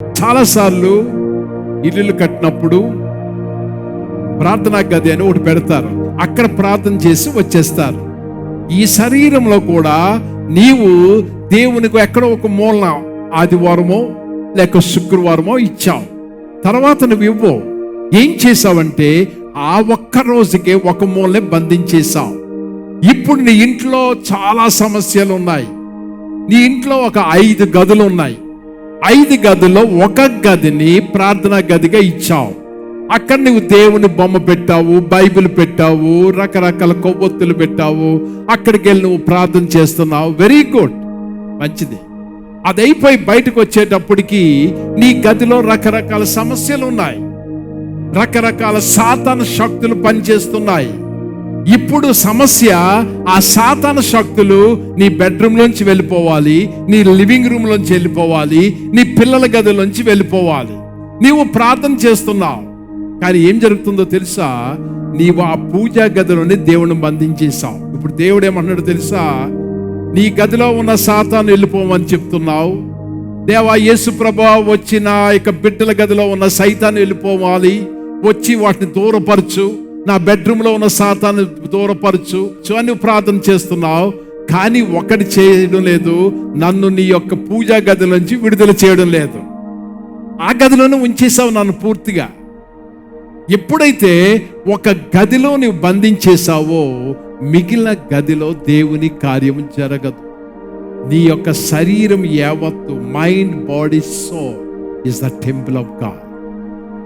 చాలాసార్లు ఇల్లు కట్టినప్పుడు ప్రార్థనా గది అని ఒకటి పెడతారు. అక్కడ ప్రార్థన చేసి వచ్చేస్తారు. ఈ శరీరంలో కూడా నీవు దేవునికి ఎక్కడో ఒక మూలన ఆదివారమో లేక శుక్రవారమో ఇచ్చావు. తర్వాత నువ్వు ఇవ్వవు. ఏం చేసావంటే ఆ ఒక్క రోజుకే ఒక మూలనే బంధించేసావు. ఇప్పుడు నీ ఇంట్లో చాలా సమస్యలు ఉన్నాయి. నీ ఇంట్లో ఒక 5 గదులు ఉన్నాయి. 5 గదుల్లో ఒక గదిని ప్రార్థనా గదిగా ఇచ్చావు. అక్కడ నువ్వు దేవుని బొమ్మ పెట్టావు, బైబిల్ పెట్టావు, రకరకాల కొవ్వొత్తులు పెట్టావు. అక్కడికి వెళ్ళి నువ్వు ప్రార్థన చేస్తున్నావు. వెరీ గుడ్, మంచిది. అది అయిపోయి బయటకు వచ్చేటప్పటికి నీ గదిలో రకరకాల సమస్యలు ఉన్నాయి. రకరకాల సాతాను శక్తులు పనిచేస్తున్నాయి. ఇప్పుడు సమస్య, ఆ సాతాను శక్తులు నీ బెడ్రూమ్ లోంచి వెళ్ళిపోవాలి, నీ లివింగ్ రూమ్ లోంచి వెళ్ళిపోవాలి, నీ పిల్లల గదిలోంచి వెళ్ళిపోవాలి. నీవు ప్రార్థన చేస్తున్నావు, కానీ ఏం జరుగుతుందో తెలుసా? నీవు ఆ పూజా గదిలోనే దేవుని బంధించేసావు. ఇప్పుడు దేవుడు ఏమన్నాడు తెలుసా? నీ గదిలో ఉన్న సాతాను వెళ్ళిపోమని చెప్తున్నావు. దేవా యేసు ప్రభువా, వచ్చి నా యొక్క బిడ్డల గదిలో ఉన్న సైతాను వెళ్ళిపోవాలి, వచ్చి వాటిని దూరపరచు, నా బెడ్రూమ్లో ఉన్న సాతాను దూరపరచు అని ప్రార్థన చేస్తున్నావు. కానీ ఒకటి చేయడం లేదు, నన్ను నీ యొక్క పూజా గది నుంచి విడుదల చేయడం లేదు. ఆ గదిలోనే ఉంచేసావు నన్ను పూర్తిగా. ఎప్పుడైతే ఒక గదిలో నువ్వు బంధించేసావో మిగిలిన గదిలో దేవుని కార్యం జరగదు. నీ యొక్క శరీరం యావత్తు, mind, body, soul is the temple of God.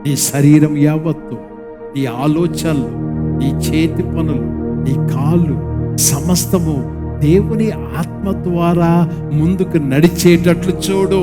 నీ శరీరం యావత్తు, నీ ఆలోచనలు, నీ చేతి పనులు, నీ కాళ్ళు, సమస్తము దేవుని ఆత్మ ద్వారా ముందుకు నడిచేటట్లు చూడు.